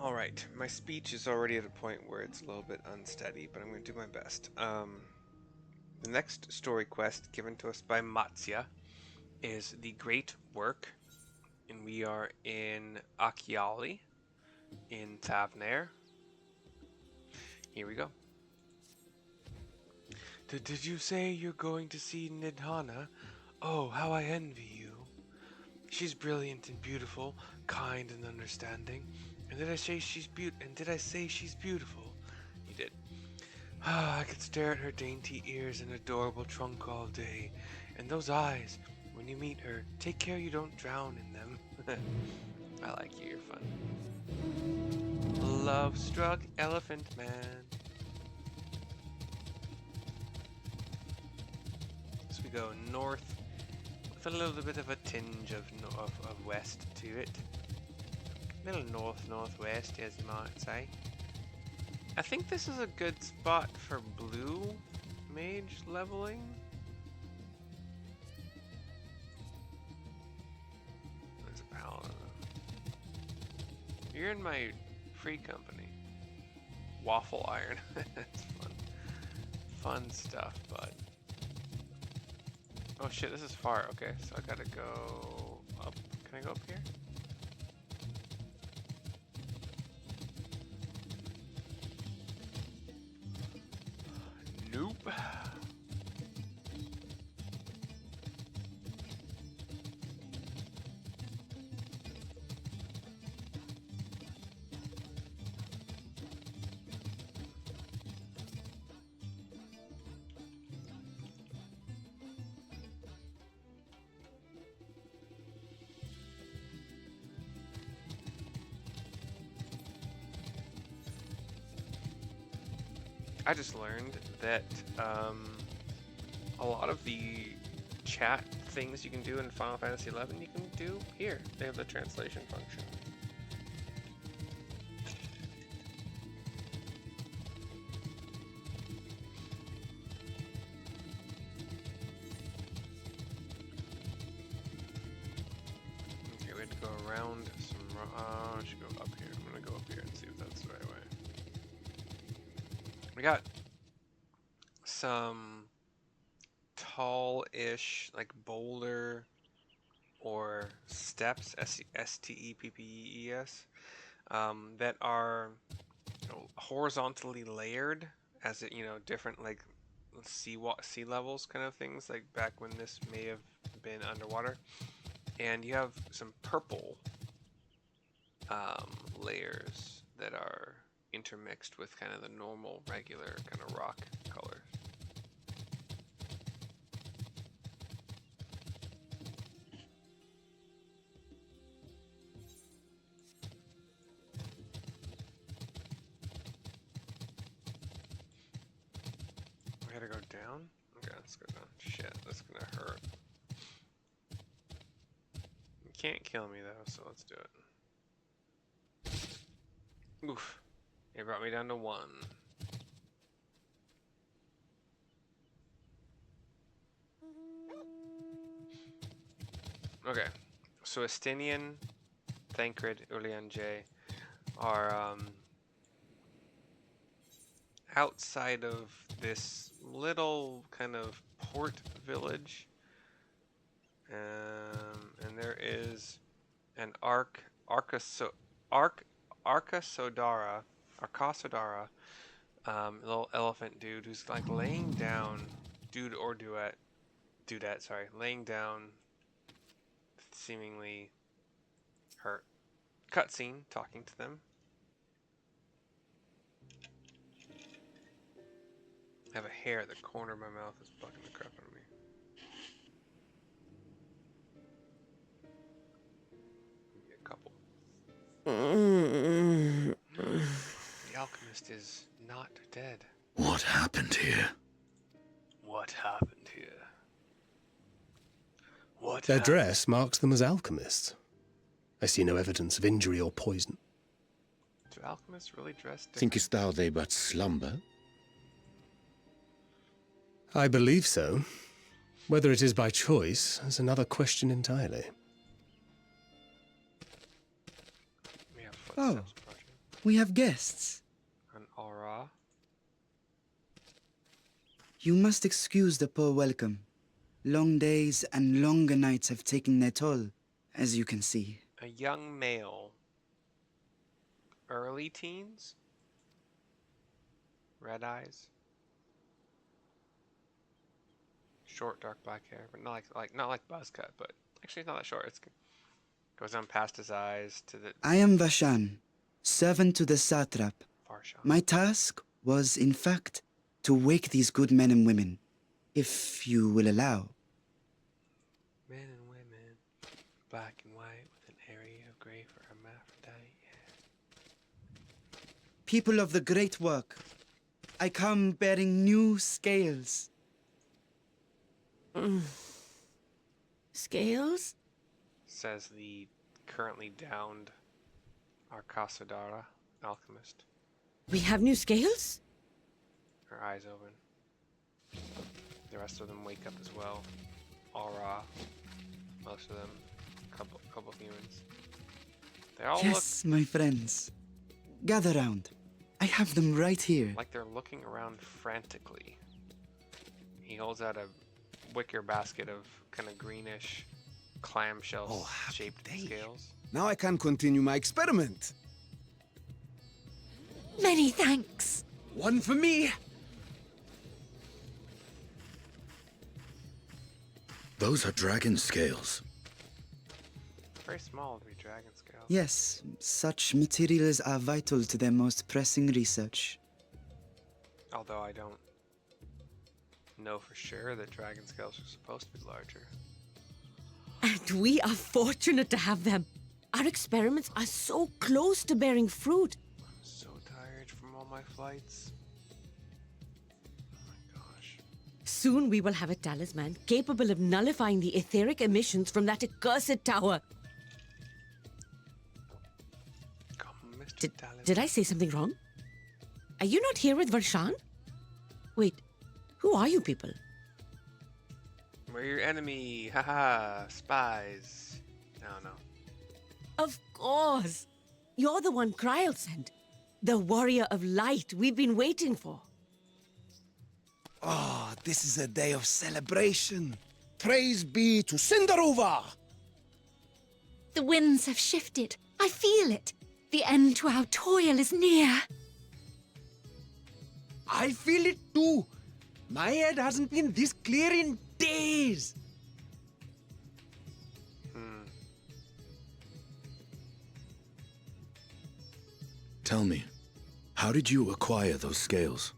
Alright, my speech is already at a point where it's a little bit unsteady, but I'm going to do my best. The next story quest given to us by Matsya is The Great Work, and we are in Akiali, in Tavnair. Here we go. Did you say you're going to see Nidhana? Oh, how I envy you. She's brilliant and beautiful, kind and understanding. And did I say she's beautiful? You did. Ah, I could stare at her dainty ears and adorable trunk all day. And those eyes, when you meet her, take care you don't drown in them. I like you, you're fun. Love-struck elephant man. So we go north with a little bit of a tinge of west to it. A little northwest, as you might say. I think this is a good spot for blue mage leveling. There's a paladin. You're in my free company. Waffle iron. That's fun. Fun stuff, bud. Oh shit, this is far. Okay, so I gotta go up. Can I go up here? Nope. I just learned that a lot of the chat things you can do in Final Fantasy XI you can do here. They have the translation function. Okay, we had to go around some... I should go up here. I'm gonna go up here and see if that's the right way. We got some tall-ish, like boulder or steps, S-T-E-P-P-E-S, that are horizontally layered as it, different like sea levels kind of things, like back when this may have been underwater. And you have some purple layers that are intermixed with kind of the normal, regular kind of rock colors. I gotta go down? Okay, let's go down. Shit, that's gonna hurt. You can't kill me though, so let's do it. Oof. It brought me down to 1. Okay, so Estinian, Thancred, Ulian are outside of this little kind of port village, and there is an Arkasodara, little elephant dude who's like laying down, dudette, sorry, laying down, seemingly hurt. Cutscene, talking to them. I have a hair at the corner of my mouth that's bugging the crap out of me. Maybe a couple. The alchemist is not dead. What happened here? What happened here? What Their happened? dress marks them as alchemists. I see no evidence of injury or poison. Do alchemists really dress different? Thinkest thou they but slumber? I believe so. Whether it is by choice is another question entirely. We have footsteps approaching. We have guests. An aura. You must excuse the poor welcome. Long days and longer nights have taken their toll, as you can see. A young male. Early teens? Red eyes. Short, dark black hair, but not like buzz cut, but actually it's not that short. It's goes down past his eyes to the I am Vashan, servant to the satrap. Farshan. My task was, in fact, to wake these good men and women, if you will allow. Men and women, black and white with an area of gray for hermaphrodite. Yeah. People of the great work, I come bearing new scales. Scales? Says the currently downed Arkasodara alchemist. We have new scales? Her eyes open. The rest of them wake up as well. All raw. Most of them, couple humans. They all Yes, my friends. Gather round. I have them right here. look like they're looking around frantically. He holds out a wicker basket of kind of greenish clamshell Oh, happy shaped day. scales. Now I can continue my experiment. Many thanks. One for me. Those are dragon scales. Very small to be dragon scales. Yes, such materials are vital to their most pressing research. Although I don't know for sure that dragon scales are supposed to be larger. And we are fortunate to have them. Our experiments are so close to bearing fruit. I'm so tired from all my flights. Oh my gosh. Soon we will have a talisman capable of nullifying the etheric emissions from that accursed tower. Come, Mr. Talisman. Did I say something wrong? Are you not here with Varshan? Wait, who are you people? We're your enemy. Haha. Spies. No. Of course. You're the one Kryl sent. The warrior of light we've been waiting for. Oh, this is a day of celebration. Praise be to Cinderova. The winds have shifted. I feel it. The end to our toil is near. I feel it too. My head hasn't been this clear in days. Tell me, how did you acquire those scales?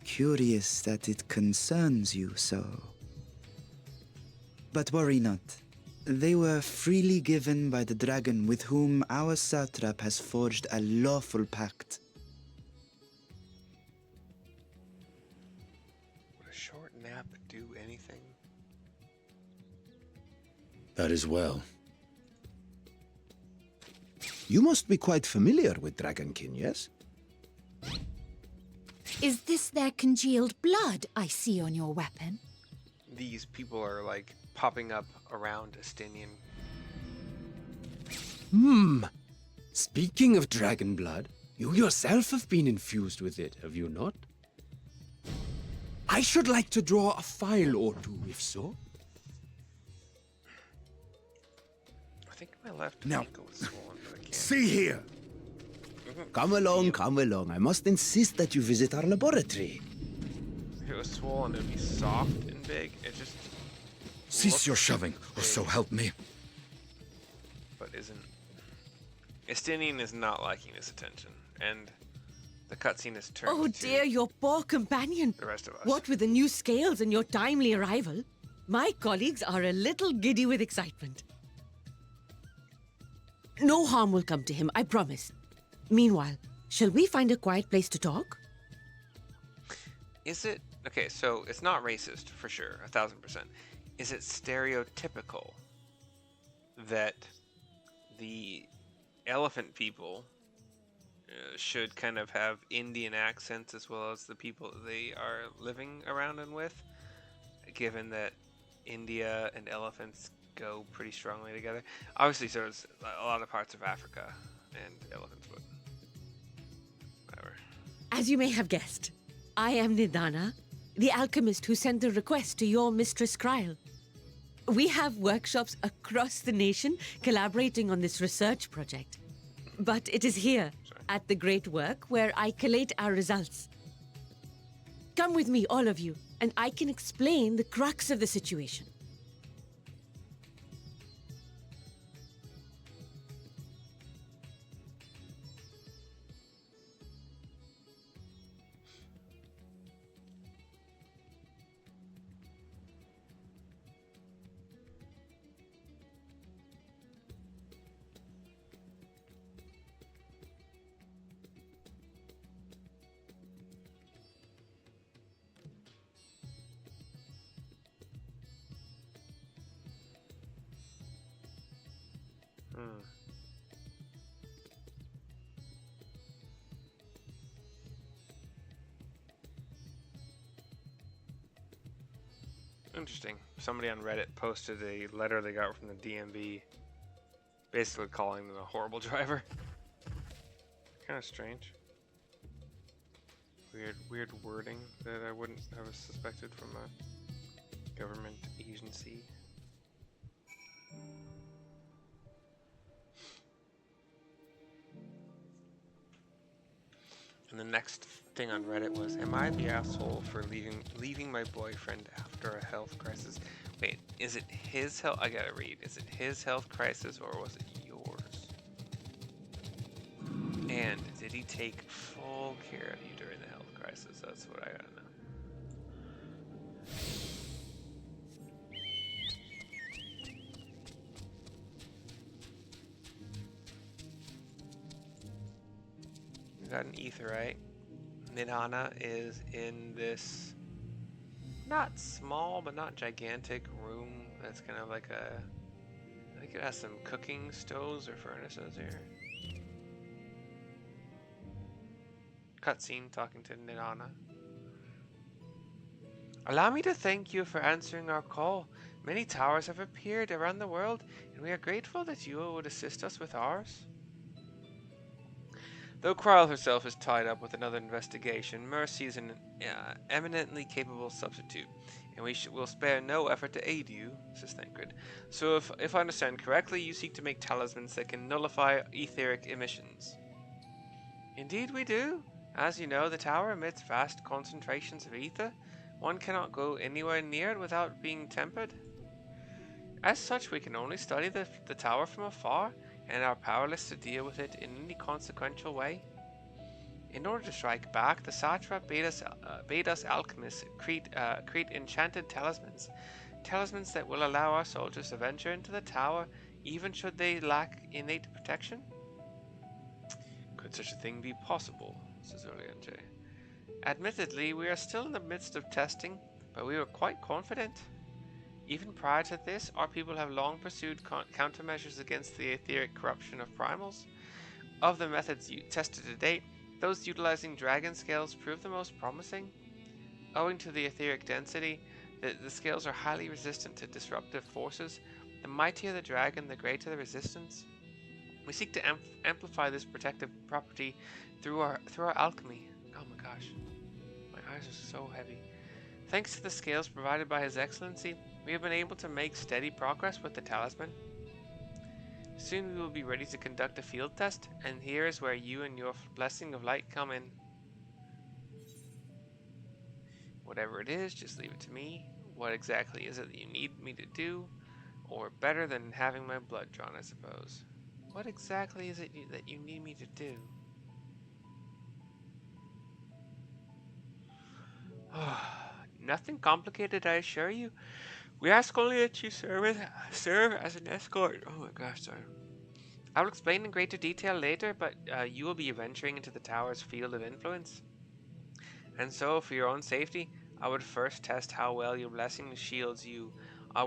Curious that it concerns you so. But worry not. They were freely given by the dragon with whom our satrap has forged a lawful pact. Would a short nap do anything? That is well. You must be quite familiar with Dragonkin, yes? Is this their congealed blood I see on your weapon? These people are like popping up around Estinian. Speaking of dragon blood, you yourself have been infused with it, have you not? I should like to draw a file or two, if so. I think my left Now, ankle is swollen, but I can't. See here. Come along, come along. I must insist that you visit our laboratory. If it was swollen, it'd be soft and big. It just Cease looks your shoving, or big, so help me. but isn't. Estinian is not liking this attention, and the cutscene is turned Oh to dear, your poor companion. the rest of us. What with the new scales and your timely arrival, my colleagues are a little giddy with excitement. No harm will come to him, I promise. Meanwhile, shall we find a quiet place to talk? Is it okay? So it's not racist for sure, 1000%. Is it stereotypical that the elephant people should kind of have Indian accents as well as the people that they are living around and with, given that India and elephants go pretty strongly together. Obviously, so does a lot of parts of Africa and elephants, but whatever. As you may have guessed, I am Nidana, the alchemist who sent the request to your Mistress Kryl. We have workshops across the nation collaborating on this research project. But it is here, at the Great Work, where I collate our results. Come with me, all of you, and I can explain the crux of the situation. Interesting. Somebody on Reddit posted a letter they got from the DMV, basically calling them a horrible driver. Kind of strange. Weird wording that I wouldn't have suspected from a government agency. And the next thing on Reddit was, "Am I the asshole for leaving my boyfriend after a health crisis?" Wait, is it his health? I gotta read. Is it his health crisis or was it yours? And did he take full care of you during the health crisis? That's what I gotta know. We got an etherite. Nidana is in this not small but not gigantic room that's kind of like a, I think it has some cooking stoves or furnaces here. Cutscene talking to Nidana. "Allow me to thank you for answering our call. Many towers have appeared around the world, and we are grateful that you would assist us with ours." Though Kryl herself is tied up with another investigation, Mercy is an eminently capable substitute, and will spare no effort to aid you, says Thancred. "So if I understand correctly, you seek to make talismans that can nullify etheric emissions." "Indeed we do. As you know, the tower emits vast concentrations of ether. One cannot go anywhere near it without being tempered. As such, we can only study the tower from afar, and are powerless to deal with it in any consequential way. In order to strike back, the satrap bade us alchemists create enchanted talismans. Talismans that will allow our soldiers to venture into the tower, even should they lack innate protection." "Could such a thing be possible?" says J. "Admittedly, we are still in the midst of testing, but we were quite confident. Even prior to this, our people have long pursued countermeasures against the etheric corruption of primals. Of the methods tested to date, those utilizing dragon scales prove the most promising. Owing to the etheric density, the scales are highly resistant to disruptive forces. The mightier the dragon, the greater the resistance. We seek to amplify this protective property through our alchemy." Oh my gosh, my eyes are so heavy. "Thanks to the scales provided by His Excellency, we have been able to make steady progress with the talisman. Soon we will be ready to conduct a field test, and here is where you and your blessing of light come in. Whatever it is, just leave it to me. What exactly is it that you need me to do? Or better than having my blood drawn, I suppose. What exactly is it that you need me to do?" "Nothing complicated, I assure you. We ask only that you serve as an escort." Oh my gosh, sorry. "I will explain in greater detail later, but you will be venturing into the tower's field of influence. And so, for your own safety, I would first test how well your blessing shields you.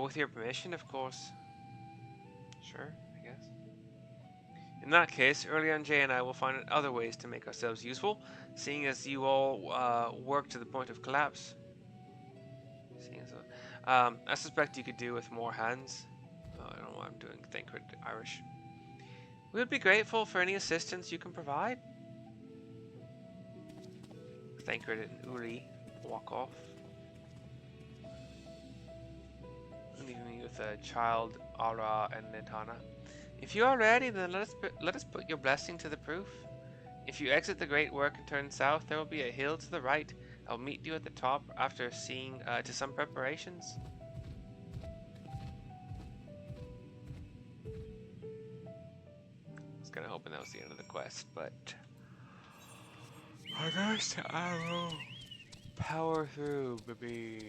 With your permission, of course." Sure, I guess. "In that case, J and I will find other ways to make ourselves useful, seeing as you all work to the point of collapse. I suspect you could do with more hands." I'm doing Thancred Irish. We would be grateful for any assistance you can provide. Thancred and Uri walk off, leaving me with a child, Ara, and Nidhana. If you are ready, then let us put your blessing to the proof. If you exit the great work and turn south, there will be a hill to the right. I'll meet you at the top after seeing to some preparations. I was kind of hoping that was the end of the quest, but I guess I will power through, baby.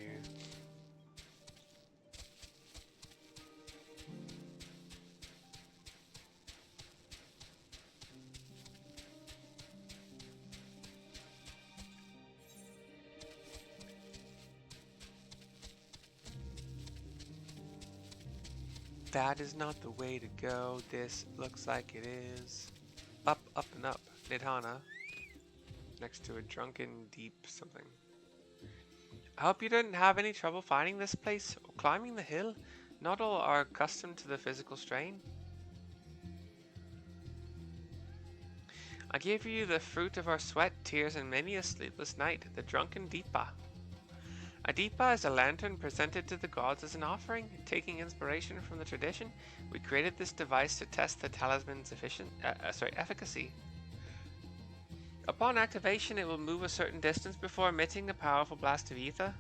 That is not the way to go. This looks like it is. Up, up, and up. Nidhana. Next to a drunken deep something. I hope you didn't have any trouble finding this place or climbing the hill. Not all are accustomed to the physical strain. I gave you the fruit of our sweat, tears, and many a sleepless night, the drunken Deepa. A Deepa is a lantern presented to the gods as an offering. Taking inspiration from the tradition, we created this device to test the talisman's efficacy. Upon activation, it will move a certain distance before emitting a powerful blast of ether.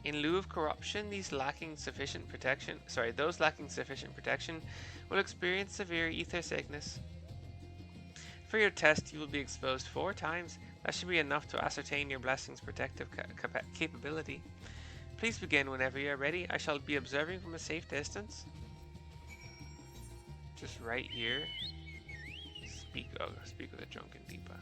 In lieu of corruption, those lacking sufficient protection will experience severe ether sickness. For your test, you will be exposed 4 times. That should be enough to ascertain your blessing's protective capability. Please begin whenever you are ready. I shall be observing from a safe distance. Just right here. Speak with a drunken Deepa.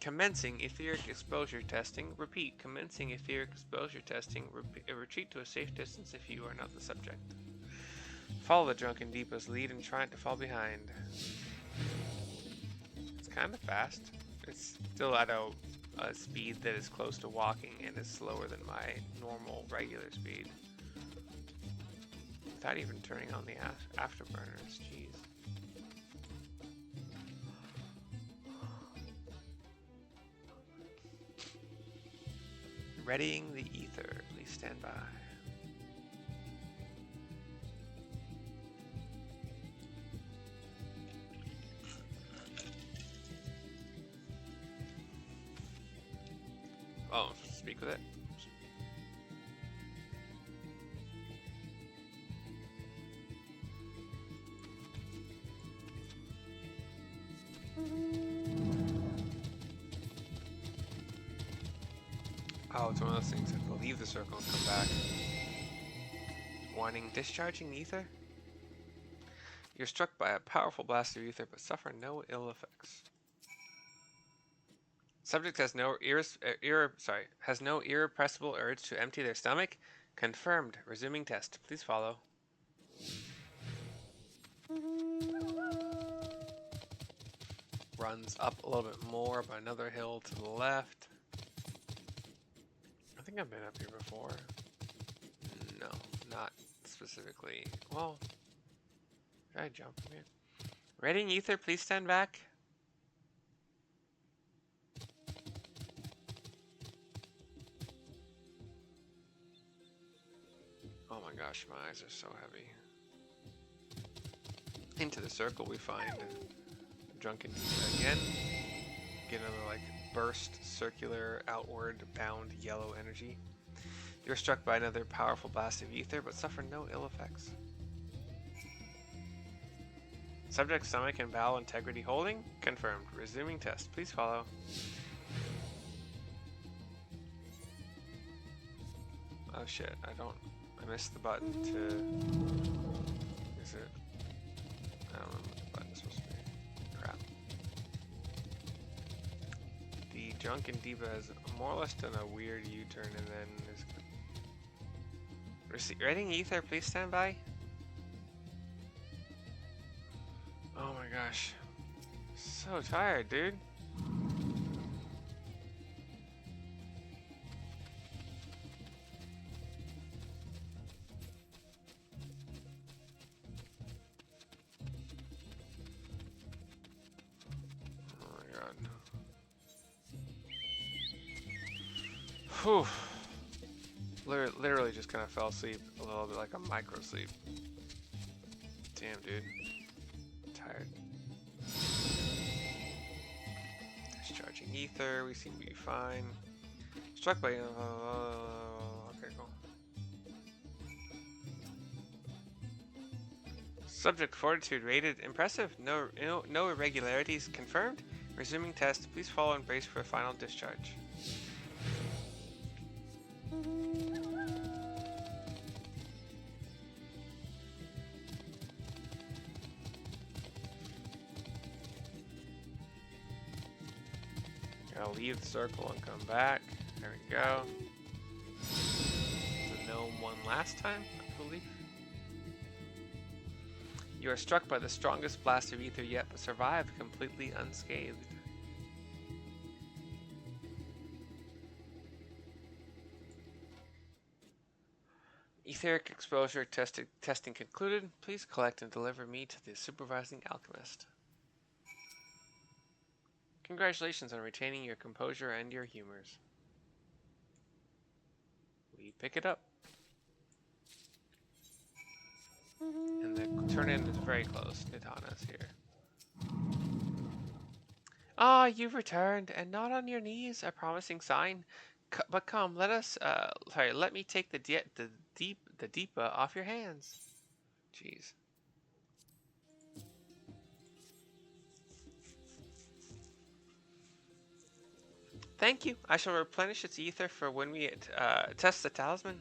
Commencing etheric exposure testing. Repeat. Commencing etheric exposure testing. Retreat to a safe distance if you are not the subject. Follow the drunken Deepa's lead and try not to fall behind. It's kind of fast. It's still at a speed that is close to walking and is slower than my normal regular speed. Without even turning on the afterburners, jeez. Readying the ether, please stand by. Oh, speak with it. Oh, it's one of those things that will leave the circle and come back. Warning, discharging ether? You're struck by a powerful blast of ether but suffer no ill effects. Subject has no irrepressible urge to empty their stomach. Confirmed. Resuming test. Please follow. Runs up a little bit more by another hill to the left. I think I've been up here before. No, not specifically. Well, should I jump from here? Readying ether, please stand back. Oh my gosh, my eyes are so heavy. Into the circle we find drunken Deepa again. Get another like burst, circular, outward bound yellow energy. You're struck by another powerful blast of ether but suffer no ill effects. Subject stomach and bowel integrity holding. Confirmed. Resuming test. Please follow. Oh shit, I missed the button to... Is it? I don't remember what the button is supposed to be. Crap. The drunken Deepa has more or less done a weird U-turn and then is... Reading ether, please stand by. Oh my gosh. So tired, dude. Whew. Literally just kind of fell asleep a little bit, like a micro sleep. Damn, dude. I'm tired. Discharging ether. We seem to be fine. Struck by. Okay, cool. Subject fortitude rated impressive. No irregularities confirmed. Resuming test. Please follow and brace for a final discharge. Gotta leave the circle and come back. There we go. The gnome won last time, I believe. You are struck by the strongest blast of ether yet, but survive completely unscathed. Etheric exposure testing concluded. Please collect and deliver me to the supervising alchemist. Congratulations on retaining your composure and your humors. We pick it up. And the turn-in is very close. Nidhana's here. Ah, you've returned, and not on your knees, a promising sign. But come, let me take the Deepa off your hands. Jeez. Thank you. I shall replenish its ether for when we test the talisman.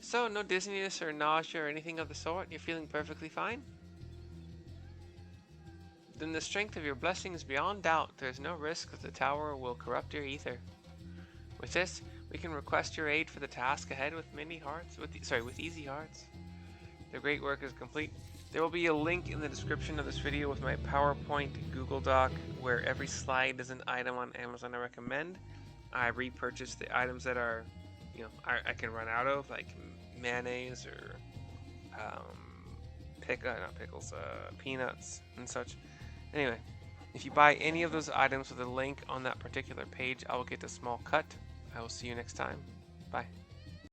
So, no dizziness or nausea or anything of the sort? You're feeling perfectly fine? Then the strength of your blessing is beyond doubt. There's no risk that the tower will corrupt your ether. With this, we can request your aid for the task ahead with with easy hearts. The great work is complete. There will be a link in the description of this video with my PowerPoint Google Doc where every slide is an item on Amazon I recommend. I repurchase the items that are, I can run out of, like mayonnaise or peanuts and such. Anyway, if you buy any of those items with a link on that particular page, I will get a small cut. I will see you next time. Bye.